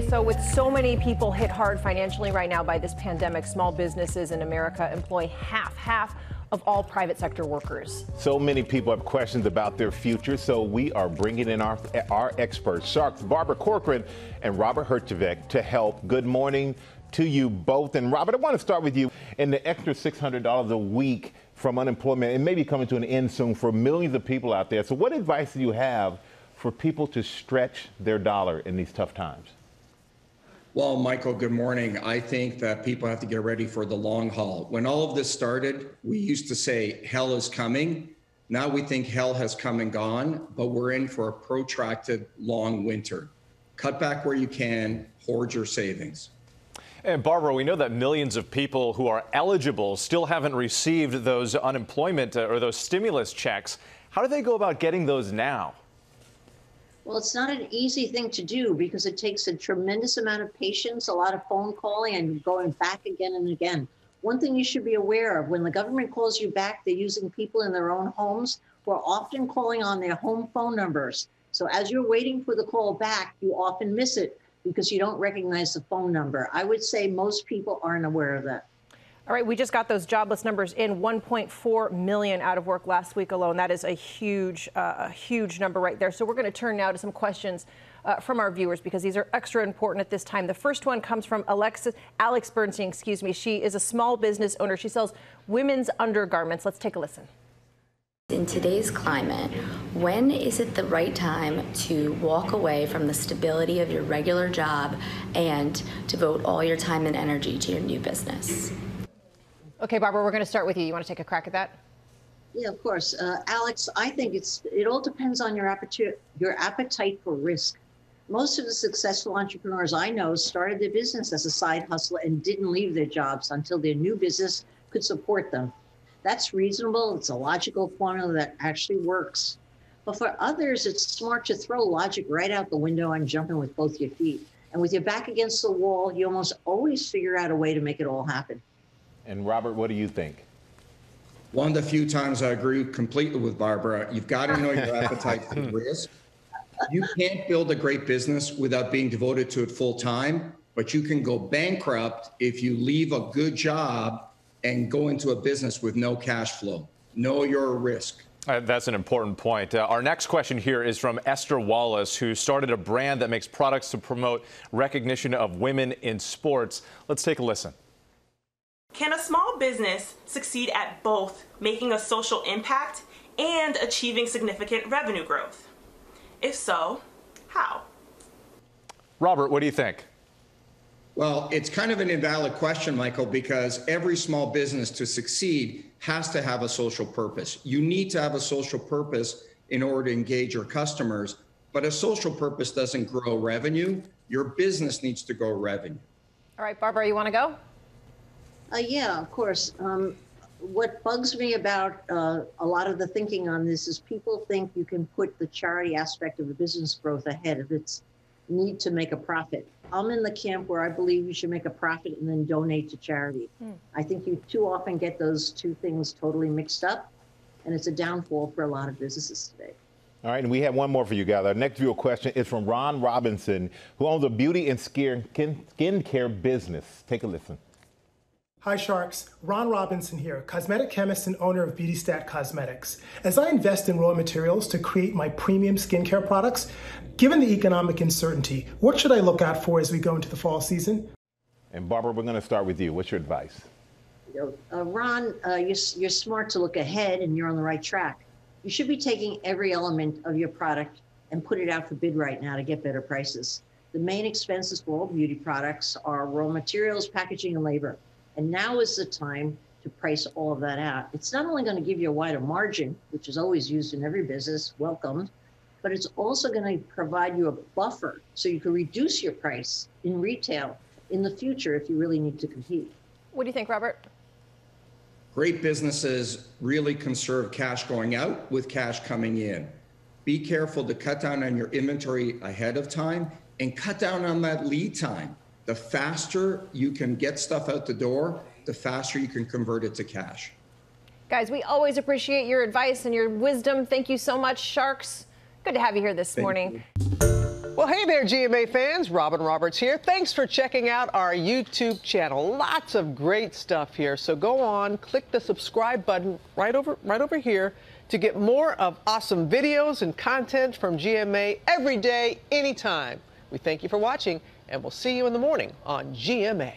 So with so many people hit hard financially right now by this pandemic, small businesses in America employ half of all private sector workers. So many people have questions about their future, so we are bringing in our experts, Sharks Barbara Corcoran and Robert Herjavec, to help. Good morning to you both. And Robert, I want to start with you. And the extra $600 a week from unemployment, it may be coming to an end soon for millions of people out there. So what advice do you have for people to stretch their dollar in these tough times? Well, Michael, good morning. I think that people have to get ready for the long haul. When all of this started, we used to say hell is coming. Now we think hell has come and gone, but we're in for a protracted long winter. Cut back where you can, hoard your savings. And Barbara, we know that millions of people who are eligible still haven't received those unemployment or those stimulus checks. How do they go about getting those now? Well, it's not an easy thing to do because it takes a tremendous amount of patience, a lot of phone calling and going back again and again. One thing you should be aware of, when the government calls you back, they're using people in their own homes who are often calling on their home phone numbers. So as you're waiting for the call back, you often miss it because you don't recognize the phone number. I would say most people aren't aware of that. All right, we just got those jobless numbers in. 1.4 million out of work last week alone. That is a huge number right there. So we're going to turn now to some questions from our viewers because these are extra important at this time. The first one comes from Alex Bernstein, excuse me. She is a small business owner. She sells women's undergarments. Let's take a listen. In today's climate, when is it the right time to walk away from the stability of your regular job and devote all your time and energy to your new business? Okay, Barbara, we're going to start with you. You want to take a crack at that? Yeah, of course. Alex, I think it all depends on your appetite for risk. Most of the successful entrepreneurs I know started their business as a side hustle and didn't leave their jobs until their new business could support them. That's reasonable. It's a logical formula that actually works. But for others, it's smart to throw logic right out the window and jump in with both your feet. And with your back against the wall, you almost always figure out a way to make it all happen. And Robert, what do you think? One of the few times I agree completely with Barbara. You've got to know your appetite for risk. You can't build a great business without being devoted to it full time, but you can go bankrupt if you leave a good job and go into a business with no cash flow. Know your risk. That's an important point. Our next question here is from Esther Wallace, who started a brand that makes products to promote recognition of women in sports. Let's take a listen. Can a small business succeed at both making a social impact and achieving significant revenue growth? If so, how? Robert, what do you think? Well, it's kind of an invalid question, Michael, because every small business to succeed has to have a social purpose. You need to have a social purpose in order to engage your customers, but a social purpose doesn't grow revenue. Your business needs to grow revenue. All right, Barbara, you want to go? Yeah, of course. What bugs me about a lot of the thinking on this is people think you can put the charity aspect of the business growth ahead of its need to make a profit. I'm in the camp where I believe you should make a profit and then donate to charity. I think you too often get those two things totally mixed up, and it's a downfall for a lot of businesses today. All right, and we have one more for you guys. Our next viewer question is from Ron Robinson, who owns a beauty and skincare business. Take a listen. Hi Sharks, Ron Robinson here, cosmetic chemist and owner of BeautyStat Cosmetics. As I invest in raw materials to create my premium skincare products, given the economic uncertainty, what should I look out for as we go into the fall season? And Barbara, we're going to start with you. What's your advice? Ron, you're smart to look ahead and you're on the right track. You should be taking every element of your product and put it out for bid right now to get better prices. The main expenses for all beauty products are raw materials, packaging, and labor. And now is the time to price all of that out. It's not only going to give you a wider margin, which is always used in every business, welcomed, but it's also going to provide you a buffer so you can reduce your price in retail in the future if you really need to compete. What do you think, Robert? Great businesses really conserve cash going out with cash coming in. Be careful to cut down on your inventory ahead of time and cut down on that lead time. The faster you can get stuff out the door, the faster you can convert it to cash. Guys, we always appreciate your advice and your wisdom. Thank you so much, Sharks. Good to have you here this morning. Thank you. Well, hey there, GMA fans. Robin Roberts here. Thanks for checking out our YouTube channel. Lots of great stuff here. So go on, click the subscribe button right over here to get more of awesome videos and content from GMA every day, anytime. We thank you for watching, and we'll see you in the morning on GMA.